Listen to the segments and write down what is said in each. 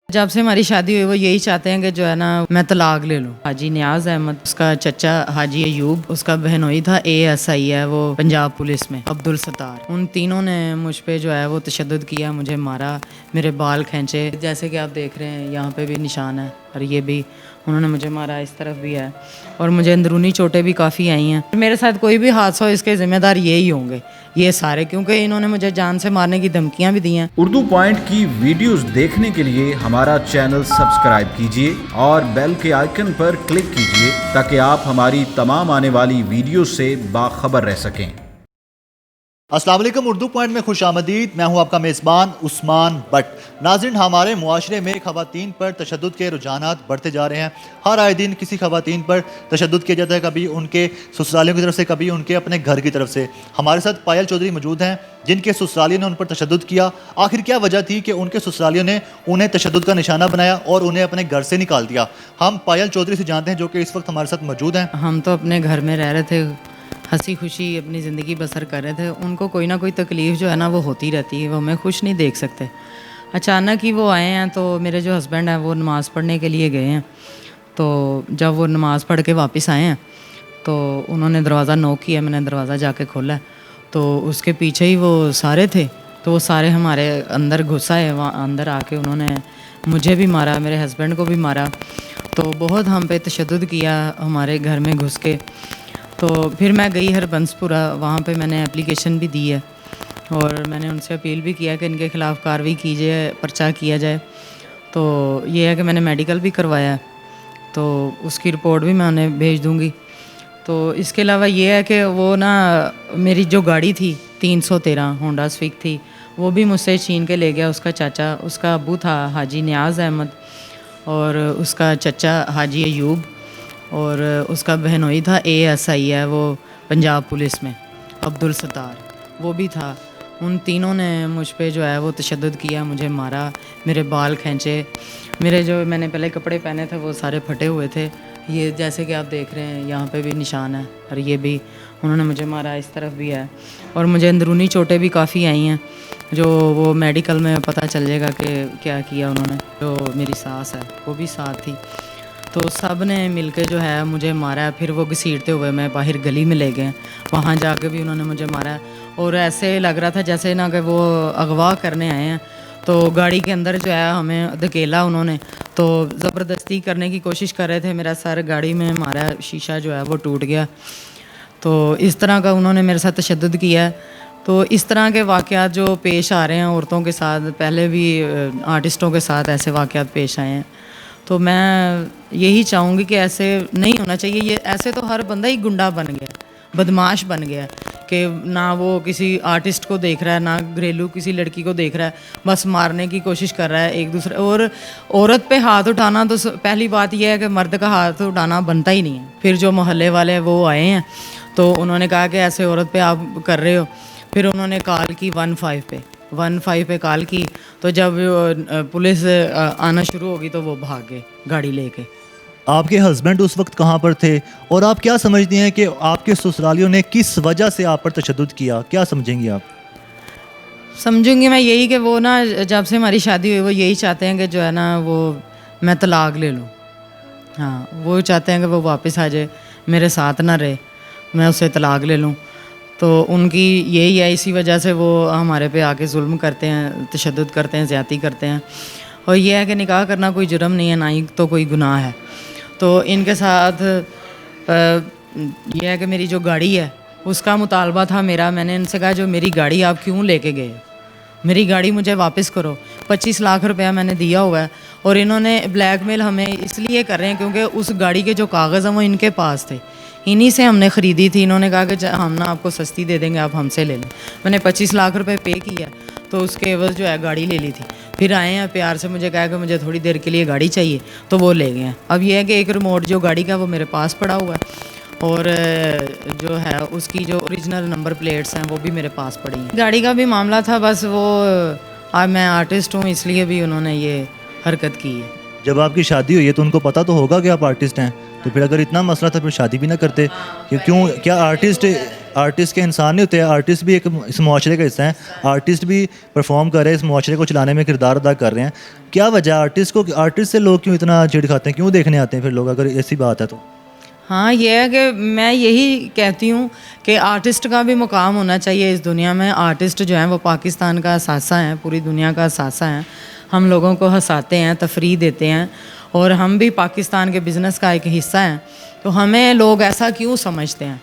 जब से हमारी शादी हुई वो यही चाहते हैं कि जो है ना मैं तलाक ले लूँ। हाजी नियाज अहमद, उसका चचा हाजी अयूब, उसका बहनोई था ASI है वो पंजाब पुलिस में, अब्दुल सत्तार। उन तीनों ने मुझ पे जो है वो तशद्दुद किया, मुझे मारा, मेरे बाल खींचे, जैसे कि आप देख रहे हैं यहाँ पे भी निशान है और ये भी उन्होंने मुझे मारा, इस तरफ भी है और मुझे अंदरूनी चोटें भी काफ़ी आई हैं। मेरे साथ कोई भी हादसा हो इसके ज़िम्मेदार यही होंगे, ये सारे, क्योंकि इन्होंने मुझे जान से मारने की धमकियाँ भी दी हैं। उर्दू पॉइंट की वीडियोस देखने के लिए हमारा चैनल सब्सक्राइब कीजिए और बेल के आइकन पर क्लिक कीजिए ताकि आप हमारी तमाम आने वाली वीडियो से बाखबर रह सकें। अस्सलाम वालेकुम, उर्दू पॉइंट में खुश आमदीद। मैं हूं आपका मेज़बान उस्मान बट। नाज़रीन, हमारे मुआशरे में ख़वातीन पर तशद्दुद के रुझानात बढ़ते जा रहे हैं। हर आए दिन किसी ख़वातीन पर तशद्दुद किया जाता है, कभी उनके ससुरालियों की तरफ से, कभी उनके अपने घर की तरफ से। हमारे साथ पायल चौधरी मौजूद हैं जिनके ससुरालियों ने उन पर तशद्दुद किया। आखिर क्या वजह थी कि उनके ससुरालियों ने उन्हें तशद्दुद का निशाना बनाया और उन्हें अपने घर से निकाल दिया? हम पायल चौधरी से जानते हैं जो कि इस वक्त हमारे साथ मौजूद हैं। हम तो अपने घर में रह रहे थे, हंसी खुशी अपनी ज़िंदगी बसर कर रहे थे। उनको कोई ना कोई तकलीफ़ जो है ना वो होती रहती है, वो हमें खुश नहीं देख सकते। अचानक ही वो आए हैं, तो मेरे जो हस्बैंड हैं वो नमाज़ पढ़ने के लिए गए हैं। तो जब वो नमाज़ पढ़ के वापस आए हैं तो उन्होंने दरवाज़ा नॉक किया, मैंने दरवाज़ा जाके खोला, तो उसके पीछे ही वो सारे थे। तो वो सारे हमारे अंदर घुस आए, वहाँ अंदर आके उन्होंने मुझे भी मारा, मेरे हस्बैंड को भी मारा। तो बहुत हम पे तशद्दुद किया हमारे घर में घुस के। तो फिर मैं गई हरबंसपुरा, वहाँ पे मैंने एप्लीकेशन भी दी है और मैंने उनसे अपील भी किया कि इनके ख़िलाफ़ कार्रवाई की जाए, पर्चा किया जाए। तो ये है कि मैंने मेडिकल भी करवाया है, तो उसकी रिपोर्ट भी मैं उन्हें भेज दूँगी। तो इसके अलावा ये है कि वो ना मेरी जो गाड़ी थी 313 होंडा स्विक थी, वो भी मुझसे छीन के ले गया उसका चाचा। उसका अब्बू था हाजी नियाज अहमद और उसका चचा हाजी अयूब और उसका बहनोई था ASI है वो पंजाब पुलिस में, अब्दुल सत्तार, वो भी था। उन तीनों ने मुझ पे जो है वो तशद्दुद किया, मुझे मारा, मेरे बाल खींचे, मेरे जो मैंने पहले कपड़े पहने थे वो सारे फटे हुए थे। ये जैसे कि आप देख रहे हैं यहाँ पे भी निशान है और ये भी उन्होंने मुझे मारा, इस तरफ भी है और मुझे अंदरूनी चोटें भी काफ़ी आई हैं, जो वो मेडिकल में पता चल जाएगा कि क्या किया उन्होंने। जो मेरी सास है वो भी साथ थी, तो सब ने मिलके जो है मुझे मारा। फिर वो घसीटते हुए मैं बाहर गली में ले गए, वहाँ जाके भी उन्होंने मुझे मारा और ऐसे लग रहा था जैसे ना कि वो अगवा करने आए हैं। तो गाड़ी के अंदर जो है हमें धकेला उन्होंने, तो ज़बरदस्ती करने की कोशिश कर रहे थे। मेरा सर गाड़ी में मारा, शीशा जो है वो टूट गया। तो इस तरह का उन्होंने मेरे साथ तशद्दुद किया है। तो इस तरह के वाक़यात जो पेश आ रहे हैं औरतों के साथ, पहले भी आर्टिस्टों के साथ ऐसे वाक़यात पेश आए हैं। तो मैं यही चाहूँगी कि ऐसे नहीं होना चाहिए। ये ऐसे तो हर बंदा ही गुंडा बन गया, बदमाश बन गया कि ना वो किसी आर्टिस्ट को देख रहा है, ना घरेलू किसी लड़की को देख रहा है, बस मारने की कोशिश कर रहा है एक दूसरे। और औरत पे हाथ उठाना तो पहली बात यह है कि मर्द का हाथ उठाना बनता ही नहीं है। फिर जो मोहल्ले वाले वो आए हैं तो उन्होंने कहा कि ऐसे औरत पे आप कर रहे हो। फिर उन्होंने कॉल की 15 पे कॉल की, तो जब पुलिस आना शुरू होगी तो वो भाग गए गाड़ी लेके। आपके हस्बैंड उस वक्त कहाँ पर थे और आप क्या समझती हैं कि आपके ससुरालियों ने किस वजह से आप पर तशद्दुद किया? क्या समझेंगी आप? समझूंगी मैं यही कि वो ना जब से हमारी शादी हुई वो यही चाहते हैं कि जो है ना वो मैं तलाक ले लूँ। हाँ, वो चाहते हैं कि वो वापस आ जाए, मेरे साथ ना रहे, मैं उससे तलाक ले लूँ। तो उनकी यही है, इसी वजह से वो हमारे पे आके जुल्म करते हैं, तशद्दुद करते हैं, ज़्यादती करते हैं। और ये है कि निकाह करना कोई जुर्म नहीं है, ना ही तो कोई गुनाह है। तो इनके साथ ये है कि मेरी जो गाड़ी है उसका मुतालबा था मेरा। मैंने इनसे कहा जो मेरी गाड़ी आप क्यों लेके गए, मेरी गाड़ी मुझे वापस करो। 25 लाख रुपया मैंने दिया हुआ है और इन्होंने ब्लैकमेल हमें इसलिए कर रहे हैं क्योंकि उस गाड़ी के जो कागज़ हैं वो इनके पास थे, इन्हीं से हमने ख़रीदी थी। इन्होंने कहा कि हम ना आपको सस्ती दे देंगे, आप हमसे ले लें। मैंने 25 लाख रुपए पे किया तो उसके एवज़ जो है गाड़ी ले ली थी। फिर आए हैं प्यार से, मुझे कहा कि मुझे थोड़ी देर के लिए गाड़ी चाहिए, तो वो ले गए हैं। अब ये है कि एक रिमोट जो गाड़ी का वो मेरे पास पड़ा हुआ है और जो है उसकी जो ओरिजिनल नंबर प्लेट्स हैं वो भी मेरे पास पड़ी हैं। गाड़ी का भी मामला था, बस वो मैं आर्टिस्ट हूँ इसलिए भी उन्होंने ये हरकत की है। जब आपकी शादी हुई है तो उनको पता तो होगा कि आप आर्टिस्ट हैं, तो फिर अगर इतना मसला था फिर शादी भी ना करते। क्यों, क्या آرٹسٹ کے انسان نہیں ہوتے, آرٹسٹ بھی ایک اس معاشرے کا حصہ ہیں, آرٹسٹ بھی پرفارم کر رہے ہیں, اس معاشرے کو چلانے میں کردار ادا کر رہے ہیں. کیا وجہ آرٹسٹ سے لوگ کیوں اتنا چڑ کھاتے ہیں, کیوں دیکھنے آتے ہیں پھر لوگ, اگر ایسی بات ہے تو؟ ہاں یہ ہے کہ میں یہی کہتی ہوں کہ آرٹسٹ کا بھی مقام ہونا چاہیے اس دنیا میں. آرٹسٹ جو ہیں وہ پاکستان کا اثاثہ ہیں, پوری دنیا کا اثاثہ ہیں. ہم لوگوں کو ہنساتے ہیں, تفریح دیتے ہیں, اور ہم بھی پاکستان کے بزنس کا ایک حصہ ہیں. تو ہمیں لوگ ایسا کیوں سمجھتے ہیں,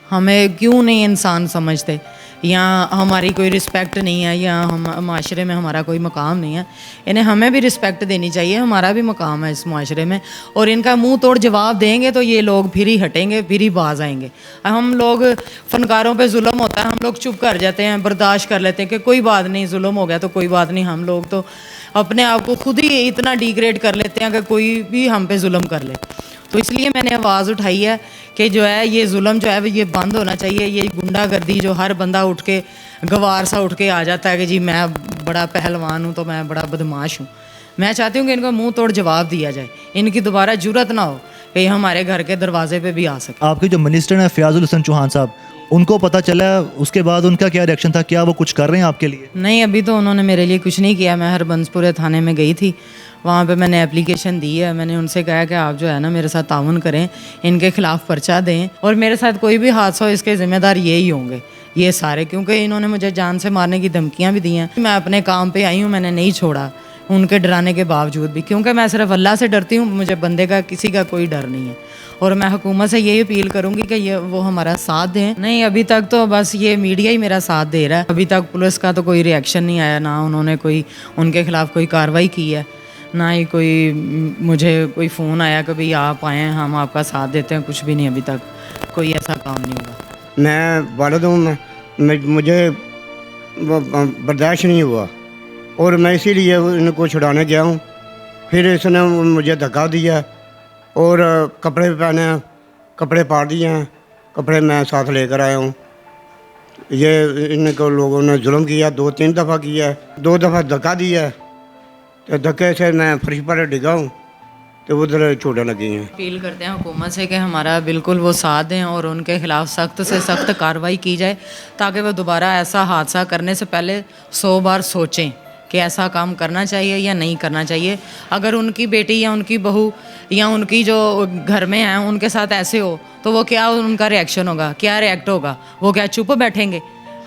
ہمیں کیوں نہیں انسان سمجھتے, یا ہماری کوئی رسپیکٹ نہیں ہے, یا ہم معاشرے میں ہمارا کوئی مقام نہیں ہے. انہیں ہمیں بھی رسپیکٹ دینی چاہیے, ہمارا بھی مقام ہے اس معاشرے میں. اور ان کا منہ توڑ جواب دیں گے تو یہ لوگ پھر ہی ہٹیں گے, پھر ہی باز آئیں گے. ہم لوگ فنکاروں پہ ظلم ہوتا ہے, ہم لوگ چپ کر جاتے ہیں, برداشت کر لیتے ہیں کہ کوئی بات نہیں, ظلم ہو گیا تو کوئی بات نہیں. ہم لوگ تو اپنے آپ کو خود ہی اتنا ڈیگریڈ کر لیتے ہیں کہ کوئی بھی ہم پہ ظلم کر لے. تو اس لیے میں نے آواز اٹھائی ہے کہ جو ہے یہ ظلم جو ہے یہ بند ہونا چاہیے. یہ گنڈا گردی جو ہر بندہ اٹھ کے گوار سا اٹھ کے آ جاتا ہے کہ جی میں بڑا پہلوان ہوں تو میں بڑا بدماش ہوں. میں چاہتی ہوں کہ ان کو منہ توڑ جواب دیا جائے, ان کی دوبارہ جرت نہ ہو کہ یہ ہمارے گھر کے دروازے پہ بھی آ سکے. آپ کے جو منسٹر ہیں فیاض الحسن چوہان صاحب, ان کو پتہ چلا اس کے بعد ان کا کیا ریئیکشن تھا, کیا وہ کچھ کر رہے ہیں آپ کے لیے؟ نہیں, ابھی تو انہوں نے میرے لیے کچھ نہیں کیا. میں ہربنس پورے تھانے میں گئی تھی, وہاں پہ میں نے اپلیکیشن دی ہے. میں نے ان سے کہا کہ آپ جو ہے نا میرے ساتھ تعاون کریں, ان کے خلاف پرچہ دیں, اور میرے ساتھ کوئی بھی حادثہ ہو اس کے ذمہ دار یہی ہوں گے یہ سارے, کیونکہ انہوں نے مجھے جان سے مارنے کی دھمکیاں بھی دی ہیں. میں اپنے کام پہ آئی ہوں, میں نے نہیں چھوڑا ان کے ڈرانے کے باوجود بھی, کیونکہ میں صرف اللہ سے ڈرتی ہوں, مجھے بندے کا کسی کا کوئی ڈر نہیں ہے. اور میں حکومت سے یہی اپیل کروں گی کہ وہ ہمارا ساتھ دیں. نہیں, ابھی تک تو بس یہ میڈیا ہی میرا ساتھ دے رہا ہے. ابھی تک پولیس کا تو کوئی ریئیکشن نہیں آیا, نہ انہوں نے کوئی ان کے خلاف کوئی کارروائی کی ہے, نہ ہی کوئی مجھے کوئی فون آیا کہ بھئی آپ آئیں ہم آپ کا ساتھ دیتے ہیں. کچھ بھی نہیں, ابھی تک کوئی ایسا کام نہیں ہوا. میں والد ہوں, مجھے برداشت نہیں ہوا اور میں اسی لیے ان کو چھڑانے گیا ہوں. پھر اس نے مجھے دھکا دیا اور کپڑے پہنے, کپڑے پاڑ دیے ہیں, کپڑے میں ساتھ لے کر آیا ہوں. یہ ان کو لوگوں نے ظلم کیا, 2-3 دفعہ کیا ہے, 2 دفعہ دھکا دیا ہے. تو دھکے سے میں فرش پر ڈگا ہوں تو ادھر چوٹیں لگی ہیں. اپیل کرتے ہیں حکومت سے کہ ہمارا بالکل وہ ساتھ دیں اور ان کے خلاف سخت سے سخت کارروائی کی جائے, تاکہ وہ دوبارہ ایسا حادثہ کرنے سے پہلے 100 بار سوچیں کہ ایسا کام کرنا چاہیے یا نہیں کرنا چاہیے. اگر ان کی بیٹی یا ان کی بہو یا ان کی جو گھر میں ہیں ان کے ساتھ ایسے ہو تو وہ کیا ان کا ریئیکشن ہوگا, کیا ریئیکٹ ہوگا, وہ کیا چپ بیٹھیں گے؟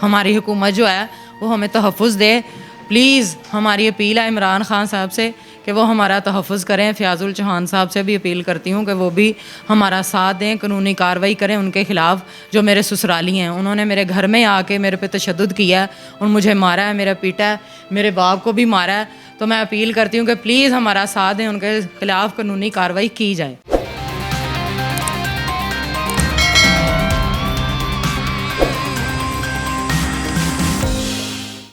ہماری حکومت جو ہے وہ ہمیں تحفظ دے. پلیز ہماری اپیل ہے عمران خان صاحب سے کہ وہ ہمارا تحفظ کریں. فیاض الچوہان صاحب سے بھی اپیل کرتی ہوں کہ وہ بھی ہمارا ساتھ دیں, قانونی کارروائی کریں ان کے خلاف. جو میرے سسرالی ہیں انہوں نے میرے گھر میں آ کے میرے پہ تشدد کیا ہے اور مجھے مارا ہے, میرا پیٹا ہے, میرے باپ کو بھی مارا ہے. تو میں اپیل کرتی ہوں کہ پلیز ہمارا ساتھ دیں, ان کے خلاف قانونی کارروائی کی جائے.